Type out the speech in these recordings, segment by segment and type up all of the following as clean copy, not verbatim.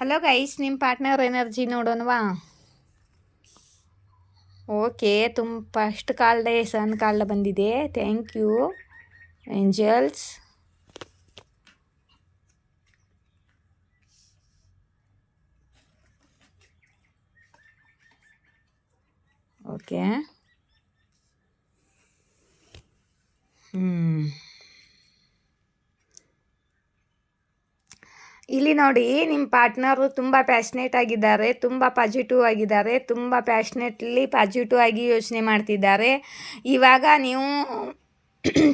Hello guys, ನಿಮ್ಮ partner energy ನೋಡೋಣವಾ? Okay, first ಕಾಲ್ಡೆ ಸನ್ ಕಾಲ್ಡ ಬಂದಿದೆ. Thank you angels. ಓಕೆ, ಇಲ್ಲಿ ನೋಡಿ, ನಿಮ್ಮ ಪಾರ್ಟ್ನರು ತುಂಬ ಪ್ಯಾಷನೇಟ್ ಆಗಿದ್ದಾರೆ, ತುಂಬ ಪಾಸಿಟಿವ್ ಆಗಿದ್ದಾರೆ, ತುಂಬ ಪ್ಯಾಷನೇಟ್ಲಿ ಪಾಸಿಟಿವ್ ಆಗಿ ಯೋಚನೆ ಮಾಡ್ತಿದ್ದಾರೆ. ಇವಾಗ ನೀವು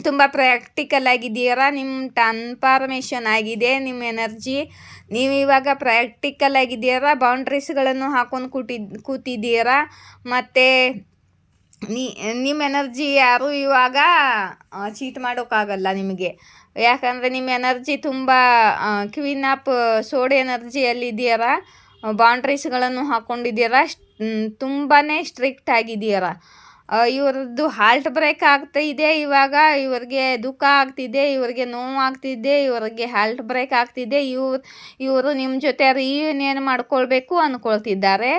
ತುಂಬ ಪ್ರಾಕ್ಟಿಕಲ್ ಆಗಿದ್ದೀರಾ. ನಿಮ್ಮ ಟ್ರಾನ್ಸ್ಫಾರ್ಮೇಷನ್ ಆಗಿದೆ ನಿಮ್ಮ ಎನರ್ಜಿ. ನೀವು ಇವಾಗ ಪ್ರಾಕ್ಟಿಕಲ್ ಆಗಿದ್ದೀರಾ, ಬೌಂಡ್ರೀಸ್ಗಳನ್ನು ಹಾಕೊಂಡು ಕೂತಿದ್ದೀರಾ. ಮತ್ತು ನಿಮ್ಮ ಎನರ್ಜಿ ಯಾರು ಇವಾಗ ಚೀಟ್ ಮಾಡೋಕ್ಕಾಗಲ್ಲ ನಿಮಗೆ. ಯಾಕಂದರೆ ನಿಮ್ಮ ಎನರ್ಜಿ ತುಂಬ ಕ್ವೀನ್ ಆಫ್ ಸೋಡ್ ಎನರ್ಜಿಯಲ್ಲಿದ್ದೀರಾ. ಬೌಂಡ್ರೀಸ್ಗಳನ್ನು ಹಾಕ್ಕೊಂಡಿದ್ದೀರಾ, ತುಂಬಾ ಸ್ಟ್ರಿಕ್ಟ್ ಆಗಿದ್ದೀರಾ. ಇವ್ರದ್ದು ಹಾರ್ಟ್ ಬ್ರೇಕ್ ಆಗ್ತಾ ಇದೆ. ಇವಾಗ ಇವ್ರಿಗೆ ದುಃಖ ಆಗ್ತಿದೆ, ಇವ್ರಿಗೆ ನೋವು ಆಗ್ತಿದೆ, ಇವ್ರಿಗೆ ಹಾರ್ಟ್ ಬ್ರೇಕ್ ಆಗ್ತಿದೆ. ಇವರು ನಿಮ್ಮ ಜೊತೆ ರಿಯೂನಿಯನ್ ಮಾಡ್ಕೊಳ್ಬೇಕು ಅಂದ್ಕೊಳ್ತಿದ್ದಾರೆ.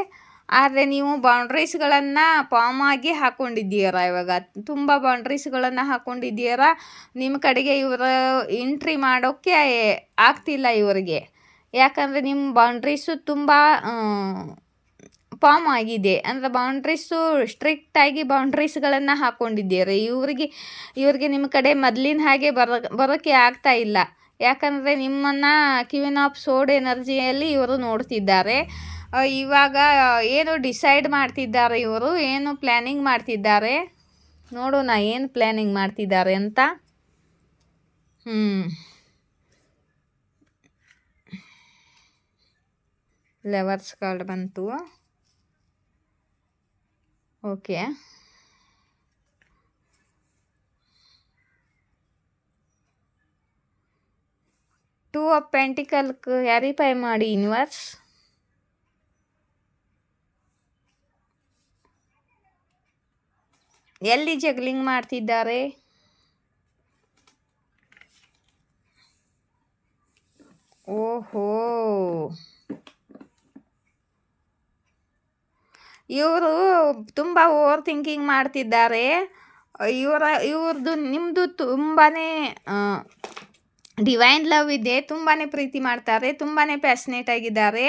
ಆದರೆ ನೀವು ಬೌಂಡ್ರೀಸ್ಗಳನ್ನು ಫಾರ್ಮ್ ಆಗಿ ಹಾಕ್ಕೊಂಡಿದ್ದೀರಾ. ಇವಾಗ ತುಂಬ ಬೌಂಡ್ರೀಸ್ಗಳನ್ನು ಹಾಕ್ಕೊಂಡಿದ್ದೀರಾ. ನಿಮ್ಮ ಕಡೆಗೆ ಇವರು ಎಂಟ್ರಿ ಮಾಡೋಕ್ಕೆ ಆಗ್ತಿಲ್ಲ ಇವರಿಗೆ. ಯಾಕಂದರೆ ನಿಮ್ಮ ಬೌಂಡ್ರೀಸು ತುಂಬ ಫಾರ್ಮ್ ಆಗಿದೆ. ಅಂದರೆ ಬೌಂಡ್ರೀಸು ಸ್ಟ್ರಿಕ್ಟಾಗಿ ಬೌಂಡ್ರೀಸ್ಗಳನ್ನು ಹಾಕ್ಕೊಂಡಿದ್ದೀರಿ. ಇವ್ರಿಗೆ ನಿಮ್ಮ ಕಡೆ ಮೊದಲಿನ ಹಾಗೆ ಬರೋಕ್ಕೆ ಆಗ್ತಾ ಇಲ್ಲ. ಯಾಕಂದರೆ ನಿಮ್ಮನ್ನು ಕ್ವೀನ್ ಆಫ್ ಸೋಡ್ ಎನರ್ಜಿಯಲ್ಲಿ ಇವರು ನೋಡ್ತಿದ್ದಾರೆ. ಇವಾಗ ಏನು ಡಿಸೈಡ್ ಮಾಡ್ತಿದ್ದಾರೆ, ಇವರು ಏನು ಪ್ಲ್ಯಾನಿಂಗ್ ಮಾಡ್ತಿದ್ದಾರೆ ನೋಡೋಣ. ಏನು ಪ್ಲ್ಯಾನಿಂಗ್ ಮಾಡ್ತಿದ್ದಾರೆ ಅಂತ. ಲೆವರ್ಸ್ ಕಾರ್ಡ್ ಬಂತು. ಓಕೆ, ಟೂ ಆಫ್ ಪೆಂಟಿಕಲ್ ಕ್ಯಾರಿಫೈ ಮಾಡಿ ಯೂನಿವರ್ಸ್. ಎಲ್ಲಿ ಜಗ್ಲಿಂಗ್ ಮಾಡ್ತಿದ್ದಾರೆ? ಓಹೋ, ಇವರು ತುಂಬ ಓವರ್ ಥಿಂಕಿಂಗ್ ಮಾಡ್ತಿದ್ದಾರೆ. ಇವ್ರದ್ದು ನಿಮ್ಮದು ತುಂಬಾ ಡಿವೈನ್ ಲವ್ ಇದೆ. ತುಂಬಾ ಪ್ರೀತಿ ಮಾಡ್ತಾರೆ, ತುಂಬಾ ಪ್ಯಾಷನೇಟ್ ಆಗಿದ್ದಾರೆ.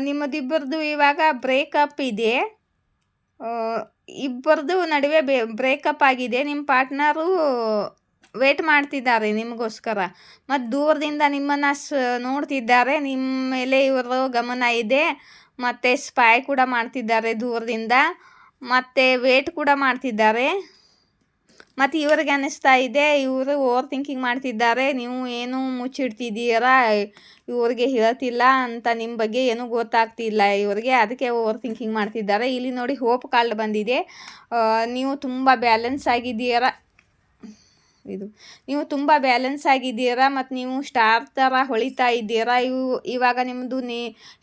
ನಿಮ್ಮದಿಬ್ಬರದು ಇವಾಗ ಬ್ರೇಕಪ್ ಇದೆ. ಇಬ್ಬರದು ನಡುವೆ ಬ್ರೇಕಪ್ ಆಗಿದೆ. ನಿಮ್ಮ ಪಾರ್ಟ್ನರು ವೇಟ್ ಮಾಡ್ತಿದ್ದಾರೆ ನಿಮಗೋಸ್ಕರ. ಮತ್ತು ದೂರದಿಂದ ನಿಮ್ಮನ್ನು ನೋಡ್ತಿದ್ದಾರೆ. ನಿಮ್ಮ ಮೇಲೆ ಇವರು ಗಮನ ಇದೆ. ಮತ್ತು ಸ್ಪೈ ಕೂಡ ಮಾಡ್ತಿದ್ದಾರೆ ದೂರದಿಂದ. ಮತ್ತು ವೇಟ್ ಕೂಡ ಮಾಡ್ತಿದ್ದಾರೆ. ಮತ್ತು ಇವ್ರಿಗೆ ಅನ್ನಿಸ್ತಾ ಇದೆ, ಇವರು ಓವರ್ ಥಿಂಕಿಂಗ್ ಮಾಡ್ತಿದ್ದಾರೆ. ನೀವು ಏನು ಮುಚ್ಚಿಡ್ತಿದ್ದೀರಾ, ಇವ್ರಿಗೆ ಹೇಳ್ತಿಲ್ಲ ಅಂತ, ನಿಮ್ಮ ಬಗ್ಗೆ ಏನೂ ಗೊತ್ತಾಗ್ತಿಲ್ಲ ಇವರಿಗೆ. ಅದಕ್ಕೆ ಓವರ್ ಥಿಂಕಿಂಗ್ ಮಾಡ್ತಿದ್ದಾರೆ. ಇಲ್ಲಿ ನೋಡಿ, ಹೋಪ್ ಕಾರ್ಡ್ ಬಂದಿದೆ. ನೀವು ತುಂಬ ಬ್ಯಾಲೆನ್ಸ್ ಆಗಿದ್ದೀರಾ. ನೀವು ತುಂಬ ಬ್ಯಾಲೆನ್ಸ್ ಆಗಿದ್ದೀರಾ ಮತ್ತು ನೀವು ಸ್ಟಾರ್ ಥರ ಹೊಳಿತಾ ಇದ್ದೀರಾ. ಇವಾಗ ನಿಮ್ಮದು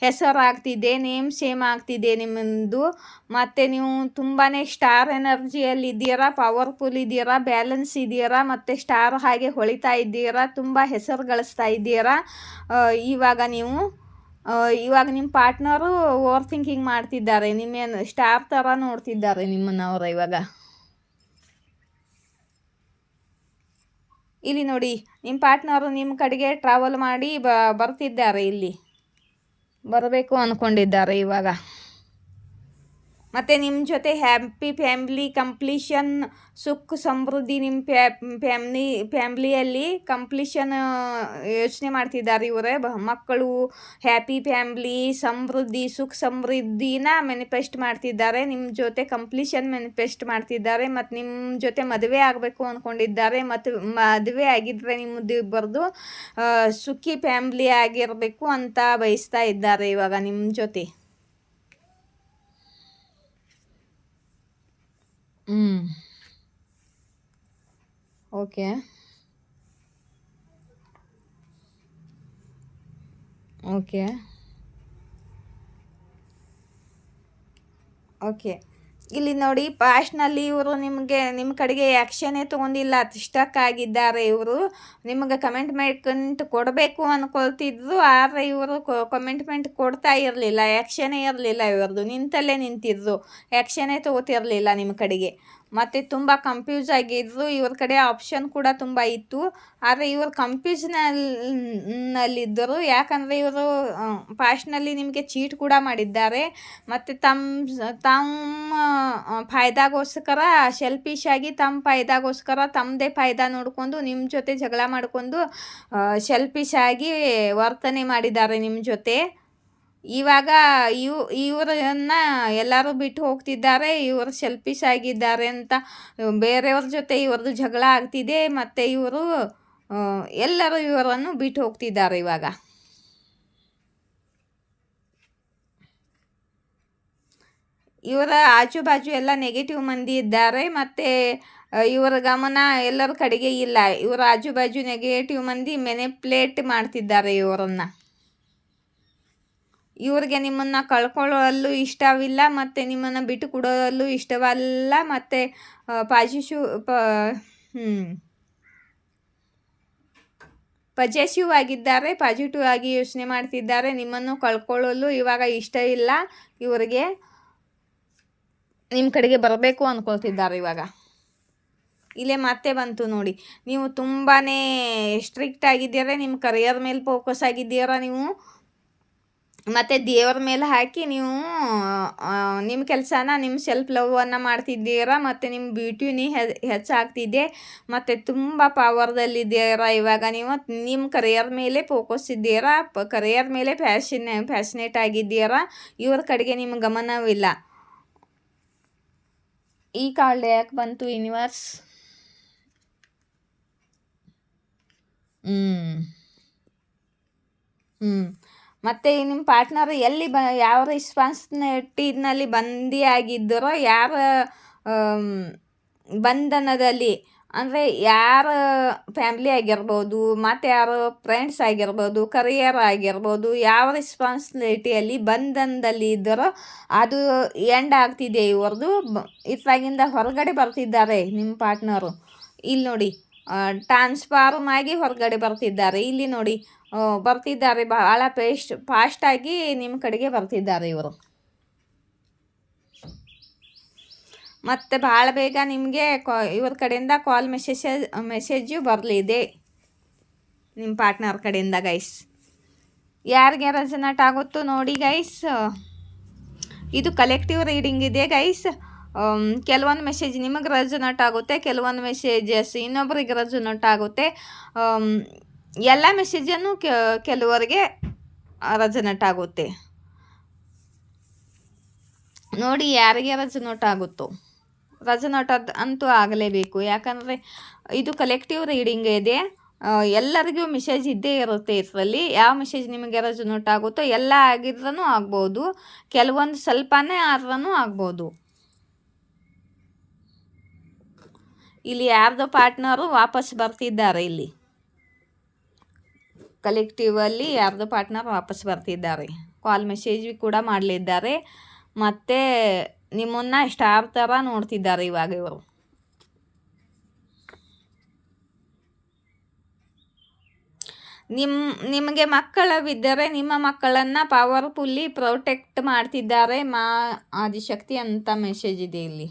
ಹೆಸರಾಗ್ತಿದೆ, ನೇಮ್ ಸೇಮ್ ಆಗ್ತಿದೆ ನಿಮ್ಮದು. ಮತ್ತು ನೀವು ತುಂಬಾ ಸ್ಟಾರ್ ಎನರ್ಜಿಯಲ್ಲಿದ್ದೀರಾ, ಪವರ್ಫುಲ್ ಇದ್ದೀರಾ, ಬ್ಯಾಲೆನ್ಸ್ ಇದ್ದೀರಾ ಮತ್ತು ಸ್ಟಾರ್ ಹಾಗೆ ಹೊಳಿತಾ ಇದ್ದೀರಾ. ತುಂಬ ಹೆಸರು ಗಳಿಸ್ತಾ ಇದ್ದೀರಾ. ಇವಾಗ ನಿಮ್ಮ ಪಾರ್ಟ್ನರು ಓವರ್ ಥಿಂಕಿಂಗ್ ಮಾಡ್ತಿದ್ದಾರೆ. ನಿಮ್ಮ ಸ್ಟಾರ್ ಥರ ನೋಡ್ತಿದ್ದಾರೆ ನಿಮ್ಮನ್ನವರು. ಇವಾಗ ಇಲ್ಲಿ ನೋಡಿ, ನಿಮ್ಮ ಪಾರ್ಟ್ನರು ನಿಮ್ಮ ಕಡೆಗೆ ಟ್ರಾವೆಲ್ ಮಾಡಿ ಬರ್ತಿದ್ದಾರೆ. ಇಲ್ಲಿ ಬರಬೇಕು ಅಂದ್ಕೊಂಡಿದ್ದಾರೆ ಇವಾಗ. ಮತ್ತು ನಿಮ್ಮ ಜೊತೆ ಹ್ಯಾಪಿ ಫ್ಯಾಮ್ಲಿ ಕಂಪ್ಲೀಷನ್, ಸುಖ ಸಮೃದ್ಧಿ, ನಿಮ್ಮ ಫ್ಯಾಮ್ಲಿಯಲ್ಲಿ ಕಂಪ್ಲೀಷನ್ ಯೋಚನೆ ಮಾಡ್ತಿದ್ದಾರೆ ಇವರೇ. ಮಕ್ಕಳು, ಹ್ಯಾಪಿ ಫ್ಯಾಮ್ಲಿ, ಸಮೃದ್ಧಿ, ಸುಖ ಸಮೃದ್ಧಿನ ಮ್ಯಾನಿಫೆಸ್ಟ್ ಮಾಡ್ತಿದ್ದಾರೆ. ನಿಮ್ಮ ಜೊತೆ ಕಂಪ್ಲೀಷನ್ ಮ್ಯಾನಿಫೆಸ್ಟ್ ಮಾಡ್ತಿದ್ದಾರೆ. ಮತ್ತು ನಿಮ್ಮ ಜೊತೆ ಮದುವೆ ಆಗಬೇಕು ಅಂದ್ಕೊಂಡಿದ್ದಾರೆ. ಮತ್ತು ಮದುವೆ ಆಗಿದ್ದರೆ ನಿಮ್ಮದು ಇಬ್ಬರದು ಸುಖಿ ಫ್ಯಾಮ್ಲಿ ಆಗಿರಬೇಕು ಅಂತ ಬಯಸ್ತಾ ಇದ್ದಾರೆ ಇವಾಗ ನಿಮ್ಮ ಜೊತೆ. Okay, okay, okay. ಇಲ್ಲಿ ನೋಡಿ ಪಾಸ್ಟ್ನಲ್ಲಿ ಇವರು ನಿಮ್ಮ ಕಡೆಗೆ ಆ್ಯಕ್ಷನೇ ತೊಗೊಂಡಿಲ್ಲ, ಸ್ಟಕ್ ಆಗಿದ್ದಾರೆ. ಇವರು ನಿಮಗೆ ಕಮೆಂಟ್ಮೆಂಟ್ ಕೊಡಬೇಕು ಅಂದ್ಕೊಳ್ತಿದ್ರು, ಆದರೆ ಇವರು ಕಮೆಂಟ್ಮೆಂಟ್ ಕೊಡ್ತಾ ಇರಲಿಲ್ಲ, ಆ್ಯಕ್ಷನೇ ಇರಲಿಲ್ಲ ಇವ್ರದ್ದು, ನಿಂತಲ್ಲೇ ನಿಂತಿದ್ರು, ಆ್ಯಕ್ಷನೇ ತೊಗೋತಿರಲಿಲ್ಲ ನಿಮ್ಮ ಕಡೆಗೆ. ಮತ್ತು ತುಂಬ ಕನ್ಫ್ಯೂಸ್ ಆಗಿದ್ರು. ಇವ್ರ ಕಡೆ ಆಪ್ಷನ್ ಕೂಡ ತುಂಬ ಇತ್ತು, ಆದರೆ ಇವರು ಕನ್ಫ್ಯೂಸ್ನಲ್ಲಿದ್ದರು. ಯಾಕಂದರೆ ಇವರು ಪಾಸ್ಟ್ನಲ್ಲಿ ನಿಮಗೆ ಚೀಟ್ ಕೂಡ ಮಾಡಿದ್ದಾರೆ. ಮತ್ತು ತಮ್ಮ ಫಾಯ್ದಾಗೋಸ್ಕರ ಸೆಲ್ಫಿಶ್ ಆಗಿ ತಮ್ಮ ಫಾಯ್ದಾಗೋಸ್ಕರ ತಮ್ಮದೇ ಫಾಯ್ದಾ ನೋಡಿಕೊಂಡು ನಿಮ್ಮ ಜೊತೆ ಜಗಳ ಮಾಡಿಕೊಂಡು ಸೆಲ್ಫಿಶ್ ಆಗಿ ವರ್ತನೆ ಮಾಡಿದ್ದಾರೆ ನಿಮ್ಮ ಜೊತೆ. ಇವಾಗ ಇವರನ್ನ ಎಲ್ಲರೂ ಬಿಟ್ಟು ಹೋಗ್ತಿದ್ದಾರೆ, ಇವರು ಸೆಲ್ಫಿಶ್ ಆಗಿದ್ದಾರೆ ಅಂತ ಬೇರೆಯವ್ರ ಜೊತೆ ಇವ್ರದ್ದು ಜಗಳ ಆಗ್ತಿದೆ. ಮತ್ತು ಇವರು ಎಲ್ಲರೂ ಇವರನ್ನು ಬಿಟ್ಟು ಹೋಗ್ತಿದ್ದಾರೆ. ಇವಾಗ ಇವರ ಆಜು ಬಾಜು ಎಲ್ಲ ನೆಗೆಟಿವ್ ಮಂದಿ ಇದ್ದಾರೆ. ಮತ್ತು ಇವರ ಗಮನ ಎಲ್ಲರ ಕಡೆಗೆ ಇಲ್ಲ. ಇವರ ಆಜು ಬಾಜು ನೆಗೆಟಿವ್ ಮಂದಿ ಮ್ಯಾನಿಪ್ಯುಲೇಟ್ ಮಾಡ್ತಿದ್ದಾರೆ ಇವರನ್ನು. ಇವ್ರಿಗೆ ನಿಮ್ಮನ್ನು ಕಳ್ಕೊಳ್ಳಲು ಇಷ್ಟವಿಲ್ಲ, ಮತ್ತು ನಿಮ್ಮನ್ನು ಬಿಟ್ಟು ಕೊಡಲು ಇಷ್ಟವಲ್ಲ. ಮತ್ತು ಪಾಸಿಟಿವ್ ಆಗಿದ್ದಾರೆ, ಪಾಸಿಟಿವ್ ಆಗಿ ಯೋಚನೆ ಮಾಡ್ತಿದ್ದಾರೆ. ನಿಮ್ಮನ್ನು ಕಳ್ಕೊಳ್ಳಲು ಇವಾಗ ಇಷ್ಟ ಇಲ್ಲ ಇವರಿಗೆ, ನಿಮ್ಮ ಕಡೆಗೆ ಬರಬೇಕು ಅಂದ್ಕೊಳ್ತಿದ್ದಾರೆ ಇವಾಗ. ಇಲ್ಲೇ ಮತ್ತೆ ಬಂತು ನೋಡಿ, ನೀವು ತುಂಬಾ ಸ್ಟ್ರಿಕ್ಟ್ ಆಗಿದ್ದೀರಾ, ನಿಮ್ಮ ಕರಿಯರ್ ಮೇಲೆ ಫೋಕಸ್ ಆಗಿದ್ದೀರಾ ನೀವು, ಮತ್ತು ದೇವ್ರ ಮೇಲೆ ಹಾಕಿ ನೀವು ನಿಮ್ಮ ಕೆಲಸನ ನಿಮ್ಮ ಸೆಲ್ಫ್ ಲವನ್ನು ಮಾಡ್ತಿದ್ದೀರಾ. ಮತ್ತು ನಿಮ್ಮ ಬ್ಯೂಟಿನಿ ಹೆಚ್ಚಾಗ್ತಿದೆ, ಮತ್ತು ತುಂಬ ಪವರ್ದಲ್ಲಿದ್ದೀರಾ ಇವಾಗ. ನೀವು ನಿಮ್ಮ ಕರಿಯರ್ ಮೇಲೆ ಫೋಕಸ್ ಇದ್ದೀರಾ, ಕರಿಯರ್ ಮೇಲೆ ಪ್ಯಾಷನೇಟ್ ಆಗಿದ್ದೀರಾ. ಇವ್ರ ಕಡೆಗೆ ನಿಮ್ಮ ಗಮನವಿಲ್ಲ. ಈ ಕಾರ್ಡ್ ಯಾಕೆ ಬಂತು ಯೂನಿವರ್ಸ್? ಮತ್ತು ನಿಮ್ಮ ಪಾರ್ಟ್ನರ್ ಎಲ್ಲಿ ಯಾವ ರೆಸ್ಪಾನ್ಸಿಬಿಲಿಟಿನಲ್ಲಿ ಬಂದಿಯಾಗಿದ್ದರೋ, ಯಾರ ಬಂಧನದಲ್ಲಿ ಅಂದರೆ ಯಾರ ಫ್ಯಾಮ್ಲಿ ಆಗಿರ್ಬೋದು, ಮತ್ತು ಯಾರು ಫ್ರೆಂಡ್ಸ್ ಆಗಿರ್ಬೋದು, ಕರಿಯರ್ ಆಗಿರ್ಬೋದು, ಯಾವ ರೆಸ್ಪಾನ್ಸಿಬಿಲಿಟಿಯಲ್ಲಿ ಬಂಧನದಲ್ಲಿ ಇದ್ದರೋ ಅದು ಎಂಡ್ ಆಗ್ತಿದೆ ಇವ್ರದ್ದು. ಇತ್ತಾಗಿಂದ ಹೊರಗಡೆ ಬರ್ತಿದ್ದಾರೆ ನಿಮ್ಮ ಪಾರ್ಟ್ನರು. ಇಲ್ಲಿ ನೋಡಿ ಟ್ರಾನ್ಸ್ಫಾರ್ಮ್ ಆಗಿ ಹೊರಗಡೆ ಬರ್ತಿದ್ದಾರೆ. ಇಲ್ಲಿ ನೋಡಿ ಬರ್ತಿದ್ದಾರೆ, ಭಾಳ ಫಾಸ್ಟಾಗಿ ನಿಮ್ಮ ಕಡೆಗೆ ಬರ್ತಿದ್ದಾರೆ ಇವರು. ಮತ್ತು ಭಾಳ ಬೇಗ ನಿಮಗೆ ಇವ್ರ ಕಡೆಯಿಂದ ಕಾಲ್ ಮೆಸೇಜು ಬರಲಿದೆ ನಿಮ್ಮ ಪಾರ್ಟ್ನರ್ ಕಡೆಯಿಂದ ಗೈಸ್. ಯಾರಿಗೆ ರೆಸನೇಟ್ ಆಗುತ್ತೋ ನೋಡಿ ಗೈಸ್. ಇದು ಕಲೆಕ್ಟಿವ್ ರೀಡಿಂಗ್ ಇದೆ ಗೈಸ್. ಕೆಲವೊಂದು ಮೆಸೇಜ್ ನಿಮಗೆ ರೆಸನೇಟ್ ಆಗುತ್ತೆ, ಕೆಲವೊಂದು ಮೆಸೇಜಸ್ ಇನ್ನೊಬ್ರಿಗೆ ರೆಸನೇಟ್ ಆಗುತ್ತೆ. ಎಲ್ಲ ಮೆಸೇಜನ್ನು ಕೆಲವರಿಗೆ ರೆಸನೇಟ್ ಆಗುತ್ತೆ. ನೋಡಿ ಯಾರಿಗೆ ರೆಸನೇಟ್ ಆಗುತ್ತೋ. ರೆಸನೇಟ್ ಅಂತೂ ಆಗಲೇಬೇಕು, ಯಾಕಂದರೆ ಇದು ಕಲೆಕ್ಟಿವ್ ರೀಡಿಂಗ್ ಇದೆ. ಎಲ್ಲರಿಗೂ ಮೆಸೇಜ್ ಇದ್ದೇ ಇರುತ್ತೆ ಇದರಲ್ಲಿ. ಯಾವ ಮೆಸೇಜ್ ನಿಮಗೆ ರೆಸನೇಟ್ ಆಗುತ್ತೋ ಎಲ್ಲ ಆಗಿದ್ರೂ ಆಗ್ಬೋದು, ಕೆಲವೊಂದು ಸ್ವಲ್ಪನೇ ಆದ್ರೂ ಆಗ್ಬೋದು. ಇಲ್ಲಿ ಯಾರ್ದೋ ಪಾರ್ಟ್ನರು ವಾಪಸ್ ಬರ್ತಿದ್ದಾರೆ. ಇಲ್ಲಿ ಕಲೆಕ್ಟಿವಲ್ಲಿ ಯಾರ್ದೋ ಪಾರ್ಟ್ನರ್ ವಾಪಸ್ ಬರ್ತಿದ್ದಾರೆ, ಕಾಲ್ ಮೆಸೇಜ್ ಕೂಡ ಮಾಡಲಿದ್ದಾರೆ, ಮತ್ತು ನಿಮ್ಮನ್ನು ಸ್ಟಾರ್ ಥರ ನೋಡ್ತಿದ್ದಾರೆ ಇವಾಗ ಇವರು. ನಿಮಗೆ ಮಕ್ಕಳವಿದ್ದರೆ ನಿಮ್ಮ ಮಕ್ಕಳನ್ನು ಪವರ್ಫುಲ್ಲಿ ಪ್ರೊಟೆಕ್ಟ್ ಮಾಡ್ತಿದ್ದಾರೆ ಆದಿಶಕ್ತಿ ಅಂತ ಮೆಸೇಜ್ ಇದೆ ಇಲ್ಲಿ.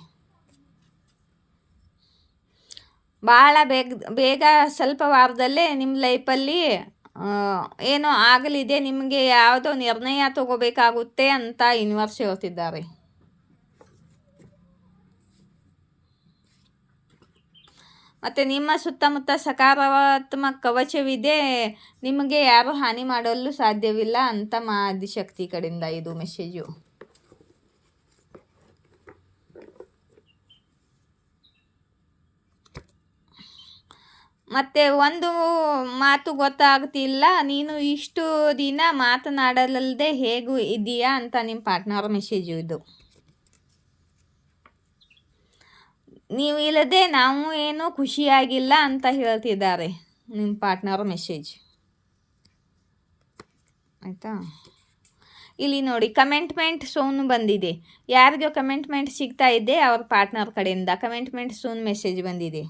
ಭಾಳ ಬೇಗ ಸ್ವಲ್ಪ ವಾರದಲ್ಲೇ ನಿಮ್ಮ ಲೈಫಲ್ಲಿ ಏನೋ ಆಗಲಿದೆ, ನಿಮಗೆ ಯಾವುದೋ ನಿರ್ಣಯ ತಗೋಬೇಕಾಗುತ್ತೆ ಅಂತ ಯೂನಿವರ್ಸ್ ಹೇಳ್ತಿದ್ದಾರೆ. ಮತ್ತು ನಿಮ್ಮ ಸುತ್ತಮುತ್ತ ಸಕಾರಾತ್ಮಕ ಕವಚವಿದೆ, ನಿಮಗೆ ಯಾರೂ ಹಾನಿ ಮಾಡಲು ಸಾಧ್ಯವಿಲ್ಲ ಅಂತ ಆದಿಶಕ್ತಿ ಕಡೆಯಿಂದ ಇದು ಮೆಸೇಜು. ಮತ್ತು ಒಂದು ಮಾತು ಗೊತ್ತಾಗ್ತಿಲ್ಲ, ನೀನು ಇಷ್ಟು ದಿನ ಮಾತನಾಡಲಲ್ಲದೆ ಹೇಗೂ ಇದೆಯಾ ಅಂತ ನಿಮ್ಮ ಪಾರ್ಟ್ನರ್ ಮೆಸೇಜು ಇದು. ನೀವು ಇಲ್ಲದೆ ನಾವು ಏನೂ ಖುಷಿಯಾಗಿಲ್ಲ ಅಂತ ಹೇಳ್ತಿದ್ದಾರೆ ನಿಮ್ಮ ಪಾರ್ಟ್ನರ್ ಮೆಸೇಜ್. ಆಯಿತಾ? ಇಲ್ಲಿ ನೋಡಿ ಕಮೆಂಟ್ಮೆಂಟ್ ಸೋನು ಬಂದಿದೆ. ಯಾರಿಗೋ ಕಮೆಂಟ್ಮೆಂಟ್ ಸಿಗ್ತಾ ಇದೆ ಅವ್ರ ಪಾರ್ಟ್ನರ್ ಕಡೆಯಿಂದ ಕಮೆಂಟ್ಮೆಂಟ್ ಸೋನ್ ಮೆಸೇಜ್ ಬಂದಿದೆ.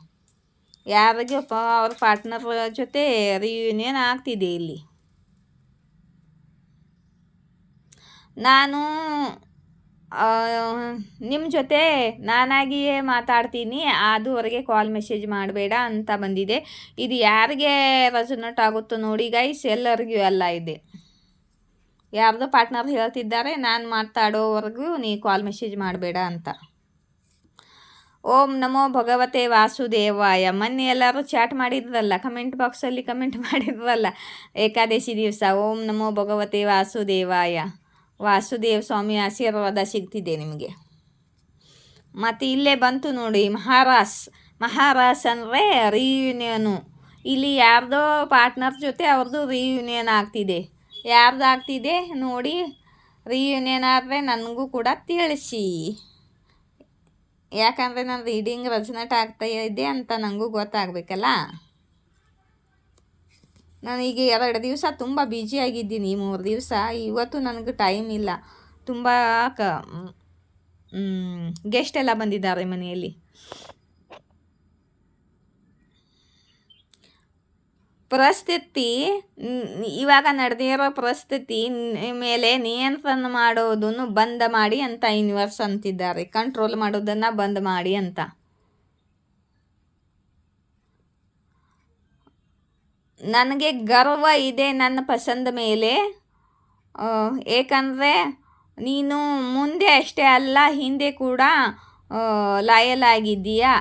ಯಾರಿಗೋ ಅವ್ರ ಪಾರ್ಟ್ನರ್ ಜೊತೆ ರಿಯೂನಿಯನ್ ಆಗ್ತಿದೆ. ಇಲ್ಲಿ ನಾನು ನಿಮ್ಮ ಜೊತೆ ನಾನಾಗಿಯೇ ಮಾತಾಡ್ತೀನಿ, ಅದುವರೆಗೆ ಕಾಲ್ ಮೆಸೇಜ್ ಮಾಡಬೇಡ ಅಂತ ಬಂದಿದೆ. ಇದು ಯಾರಿಗೆ ರೆಸೊನೇಟ್ ಆಗುತ್ತೋ ನೋಡಿ ಗೈಸ್, ಎಲ್ಲರಿಗೂ ಎಲ್ಲ ಇದೆ. ಯಾರ್ದೋ ಪಾರ್ಟ್ನರ್ ಹೇಳ್ತಿದ್ದಾರೆ ನಾನು ಮಾತಾಡೋವರೆಗೂ ನೀ ಕಾಲ್ ಮೆಸೇಜ್ ಮಾಡಬೇಡ ಅಂತ. ಓಂ ನಮೋ ಭಗವತೆ ವಾಸುದೇವಾಯ. ಮೊನ್ನೆ ಎಲ್ಲರೂ ಚಾಟ್ ಮಾಡಿದ್ರಲ್ಲ, ಕಮೆಂಟ್ ಬಾಕ್ಸಲ್ಲಿ ಕಮೆಂಟ್ ಮಾಡಿದ್ರಲ್ಲ ಏಕಾದಶಿ ದಿವಸ, ಓಂ ನಮೋ ಭಗವತೆ ವಾಸುದೇವಾಯ. ವಾಸುದೇವ ಸ್ವಾಮಿ ಆಶೀರ್ವಾದ ಸಿಗ್ತಿದೆ ನಿಮಗೆ. ಮತ್ತು ಇಲ್ಲೇ ಬಂತು ನೋಡಿ ಮಹಾರಾಸ್ ಅಂದರೆ ರಿಯೂನಿಯನು. ಇಲ್ಲಿ ಯಾರ್ದೋ ಪಾರ್ಟ್ನರ್ ಜೊತೆ ಅವ್ರದ್ದು ರಿಯೂನಿಯನ್ ಆಗ್ತಿದೆ. ಯಾರ್ದು ಆಗ್ತಿದೆ ನೋಡಿ. ರಿಯೂನಿಯನ್ ಆದರೆ ನನಗೂ ಕೂಡ ತಿಳಿಸಿ, ಯಾಕಂದರೆ ನಾನು ರೀಡಿಂಗ್ ರೆಸೊನೇಟ್ ಆಗ್ತಾ ಇದೆ ಅಂತ ನನಗೂ ಗೊತ್ತಾಗಬೇಕಲ್ಲ. ನಾನೀಗ 2 ದಿವಸ ತುಂಬ ಬ್ಯುಸಿಯಾಗಿದ್ದೀನಿ. 3 ದಿವಸ ಇವತ್ತು ನನಗೆ ಟೈಮ್ ಇಲ್ಲ. ತುಂಬ ಗೆಸ್ಟ್ ಎಲ್ಲ ಬಂದಿದ್ದಾರೆ ಮನೆಯಲ್ಲಿ. ಪರಿಸ್ಥಿತಿ ಇವಾಗ ನಡೆದಿರೋ ಪರಿಸ್ಥಿತಿ ಮೇಲೆ ನಿಯಂತ್ರಣ ಮಾಡೋದನ್ನು ಬಂದ್ ಮಾಡಿ ಅಂತ ಯೂನಿವರ್ಸ್ ಅಂತಿದ್ದಾರೆ. ಕಂಟ್ರೋಲ್ ಮಾಡೋದನ್ನು ಬಂದ್ ಮಾಡಿ ಅಂತ. ನನಗೆ ಗರ್ವ ಇದೆ ನನ್ನ ಪಸಂದ ಮೇಲೆ, ಏಕೆಂದರೆ ನೀನು ಮುಂದೆ ಅಷ್ಟೇ ಅಲ್ಲ ಹಿಂದೆ ಕೂಡ ಲಾಯಲ್ ಆಗಿದ್ದೀಯಾ,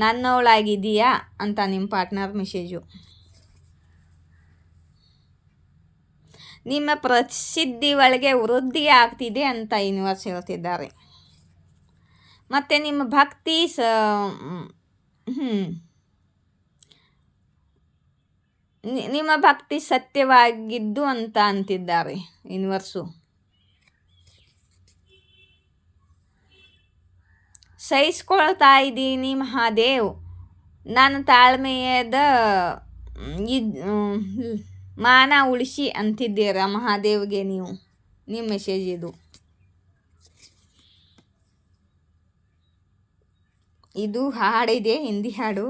ನನ್ನವಳಾಗಿದ್ದೀಯಾ ಅಂತ ನಿಮ್ಮ ಪಾರ್ಟ್ನರ್ ಮೆಸೇಜು. ನಿಮ್ಮ ಪ್ರಸಿದ್ಧಿ ಒಳಗೆ ವೃದ್ಧಿ ಆಗ್ತಿದೆ ಅಂತ ಯೂನಿವರ್ಸ್ ಹೇಳ್ತಿದ್ದಾರೆ. ಮತ್ತು ನಿಮ್ಮ ಭಕ್ತಿ ನಿಮ್ಮ ಭಕ್ತಿ ಸತ್ಯವಾಗಿದ್ದು ಅಂತ ಅಂತಿದ್ದಾರೆ ಯೂನಿವರ್ಸು. ಸಹಿಸ್ಕೊಳ್ತಾ ಇದ್ದೀನಿ ಮಹಾದೇವ್, ನಾನು ತಾಳ್ಮೆಯದ ಮಾನ ಉಳಿಸಿ ಅಂತಿದ್ದೀರಾ ಮಹಾದೇವ್ಗೆ ನೀವು. ನಿಮ್ಮ ಮೆಸೇಜ್ ಇದು ಹಾಡಿದೆ, ಹಿಂದಿ ಹಾಡು.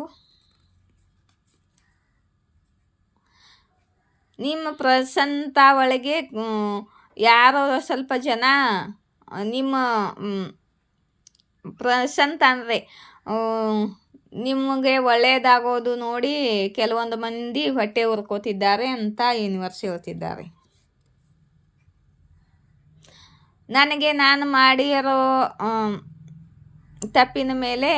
ನಿಮ್ಮ ಪ್ರಸಂತ ಒಳಗೆ ಯಾರೋ ಸ್ವಲ್ಪ ಜನ ನಿಮ್ಮ ಪ್ರಸಂತ ಅಂದರೆ ನಿಮಗೆ ಒಳ್ಳೆಯದಾಗೋದು ನೋಡಿ ಕೆಲವೊಂದು ಮಂದಿ ಹೊಟ್ಟೆ ಉರ್ಕೋತಿದ್ದಾರೆ ಅಂತ ಯೂನಿವರ್ಸ್ ಹೇಳ್ತಿದ್ದಾರೆ. ನನಗೆ ನಾನು ಮಾಡಿರೋ ತಪ್ಪಿನ ಮೇಲೆ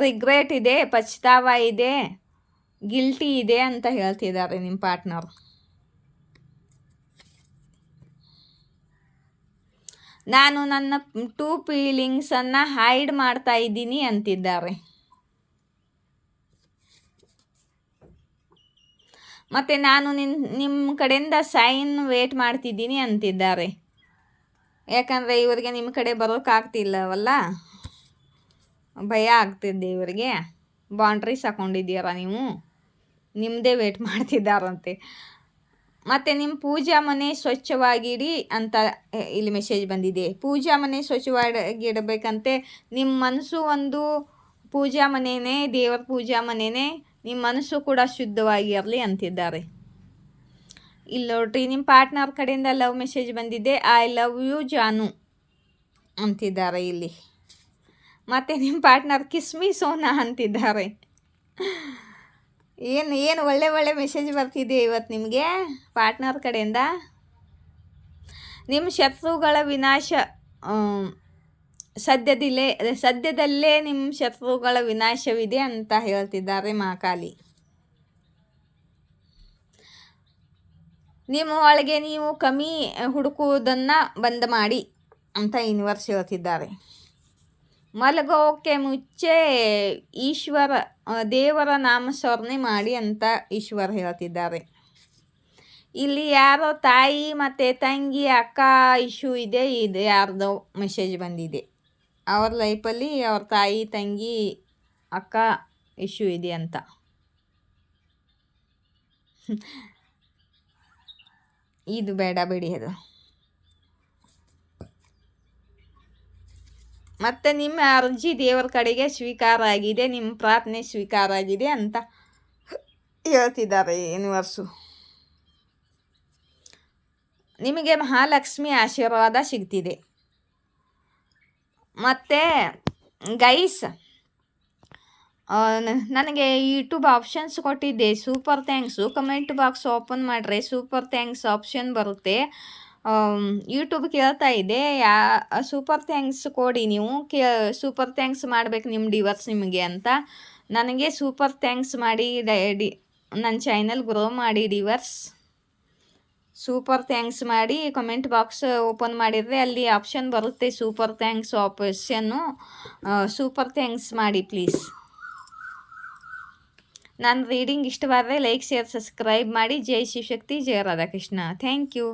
ರಿಗ್ರೆಟ್ ಇದೆ, ಪಶ್ಚಾತ್ತಾಪ ಇದೆ, ಗಿಲ್ಟಿ ಇದೆ ಅಂತ ಹೇಳ್ತಿದ್ದಾರೆ ನಿಮ್ಮ ಪಾರ್ಟ್ನರ್. ನಾನು ನನ್ನ ಟೂ ಫೀಲಿಂಗ್ಸನ್ನು ಹೈಡ್ ಮಾಡ್ತಾ ಇದ್ದೀನಿ ಅಂತಿದ್ದಾರೆ. ಮತ್ತು ನಾನು ನಿಮ್ಮ ಕಡೆಯಿಂದ ಸೈನ್ ವೇಟ್ ಮಾಡ್ತಿದ್ದೀನಿ ಅಂತಿದ್ದಾರೆ. ಯಾಕಂದರೆ ಇವರಿಗೆ ನಿಮ್ಮ ಕಡೆ ಬರೋಕ್ಕಾಗ್ತಿಲ್ಲವಲ್ಲ, ಭಯ ಆಗ್ತಿದ್ದೆ ಇವರಿಗೆ. ಬೌಂಡ್ರೀಸ್ ಹಾಕ್ಕೊಂಡಿದ್ದೀರ ನೀವು, ನಿಮ್ಮದೇ ವೇಟ್ ಮಾಡ್ತಿದ್ದಾರಂತೆ. ಮತ್ತು ನಿಮ್ಮ ಪೂಜಾ ಮನೆ ಸ್ವಚ್ಛವಾಗಿಡಿ ಅಂತ ಇಲ್ಲಿ ಮೆಸೇಜ್ ಬಂದಿದೆ. ಪೂಜಾ ಮನೆ ಸ್ವಚ್ಛವಾಗಿಡಬೇಕಂತೆ. ನಿಮ್ಮ ಮನಸ್ಸು ಒಂದು ಪೂಜಾ ಮನೆಯೇ, ದೇವರ ಪೂಜಾ ಮನೆಯೇ, ನಿಮ್ಮ ಮನಸ್ಸು ಕೂಡ ಶುದ್ಧವಾಗಿರಲಿ ಅಂತಿದ್ದಾರೆ. ಇಲ್ಲಿ ನೋಡ್ರಿ, ನಿಮ್ಮ ಪಾರ್ಟ್ನರ್ ಕಡೆಯಿಂದ ಲವ್ ಮೆಸೇಜ್ ಬಂದಿದೆ. ಐ ಲವ್ ಯು ಜಾನು ಅಂತಿದ್ದಾರೆ ಇಲ್ಲಿ. ಮತ್ತು ನಿಮ್ಮ ಪಾರ್ಟ್ನರ್ ಕಿಸ್ಮಿ ಸೋನಾ ಅಂತಿದ್ದಾರೆ. ಏನು ಒಳ್ಳೆ ಮೆಸೇಜ್ ಬರ್ತಿದೆ ಇವತ್ತು ನಿಮಗೆ ಪಾರ್ಟ್ನರ್ ಕಡೆಯಿಂದ. ನಿಮ್ಮ ಶತ್ರುಗಳ ವಿನಾಶ ಸದ್ಯದಲ್ಲೇ ನಿಮ್ಮ ಶತ್ರುಗಳ ವಿನಾಶವಿದೆ ಅಂತ ಹೇಳ್ತಿದ್ದಾರೆ ಮಹಾಕಾಲಿ. ನಿಮ್ಮ ಒಳಗೆ ನೀವು ಕಮ್ಮಿ ಹುಡುಕುವುದನ್ನು ಬಂದ್ ಮಾಡಿ ಅಂತ ಯೂನಿವರ್ಸ್ ಹೇಳ್ತಿದ್ದಾರೆ. ಮಲಗೋಕೆ ಮುಂಚೆ ದೇವರ ನಾಮಸ್ಮರಣೆ ಮಾಡಿ ಅಂತ ಈಶ್ವರ ಹೇಳ್ತಿದ್ದಾರೆ. ಇಲ್ಲಿ ಯಾರೋ ತಾಯಿ ಮತ್ತು ತಂಗಿ ಅಕ್ಕ ಇಶ್ಯೂ ಇದೆ. ಇದು ಯಾರ್ದೋ ಮೆಸೇಜ್ ಬಂದಿದೆ. ಅವ್ರ ಲೈಫಲ್ಲಿ ಅವ್ರ ತಾಯಿ ತಂಗಿ ಅಕ್ಕ ಇಶ್ಯೂ ಇದೆ ಅಂತ. ಇದು ಬೇಡ ಬಿಡಿ ಅದು. ಮತ್ತು ನಿಮ್ಮ ಅರ್ಜಿ ದೇವರ ಕಡೆಗೆ ಸ್ವೀಕಾರ ಆಗಿದೆ, ನಿಮ್ಮ ಪ್ರಾರ್ಥನೆ ಸ್ವೀಕಾರ ಆಗಿದೆ ಅಂತ ಹೇಳ್ತಿದ್ದಾರೆ ಯೂನಿವರ್ಸು. ನಿಮಗೆ ಮಹಾಲಕ್ಷ್ಮಿ ಆಶೀರ್ವಾದ ಸಿಗ್ತಿದೆ. ಮತ್ತು ಗೈಸ್, ನನಗೆ ಯೂಟ್ಯೂಬ್ ಆಪ್ಷನ್ಸ್ ಕೊಟ್ಟಿದ್ದೆ, super thanks. Comment box open ಮಾಡಿದ್ರೆ ಸೂಪರ್ ಥ್ಯಾಂಕ್ಸ್ ಆಪ್ಷನ್ ಬರುತ್ತೆ. ಯೂಟ್ಯೂಬ್ ಕೇಳ್ತಾ ಇದೆ, ಸೂಪರ್ ಥ್ಯಾಂಕ್ಸ್ ಕೊಡಿ ನೀವು, ಸೂಪರ್ ಥ್ಯಾಂಕ್ಸ್ ಮಾಡ್ಬೇಕು ನಿಮ್ಮ ಡಿವರ್ಸ್ ನಿಮಗೆ ಅಂತ. ನನಗೆ ಸೂಪರ್ ಥ್ಯಾಂಕ್ಸ್ ಮಾಡಿ ನನ್ನ ಚಾನಲ್ ಗ್ರೋ ಮಾಡಿ ಡಿವರ್ಸ್. ಸೂಪರ್ ಥ್ಯಾಂಕ್ಸ್ ಮಾಡಿ ಕಮೆಂಟ್ ಬಾಕ್ಸ್ ಓಪನ್ ಮಾಡಿದರೆ ಅಲ್ಲಿ ಆಪ್ಷನ್ ಬರುತ್ತೆ, ಸೂಪರ್ ಥ್ಯಾಂಕ್ಸ್ ಆಪ್ಷನ್ನು. ಸೂಪರ್ ಥ್ಯಾಂಕ್ಸ್ ಮಾಡಿ ಪ್ಲೀಸ್. ನನ್ನ ರೀಡಿಂಗ್ ಇಷ್ಟವಾದರೆ ಲೈಕ್, ಶೇರ್, ಸಬ್ಸ್ಕ್ರೈಬ್ ಮಾಡಿ. ಜೈ ಶಿವಶಕ್ತಿ, ಜಯ ರಾಧಾಕೃಷ್ಣ. Thank you.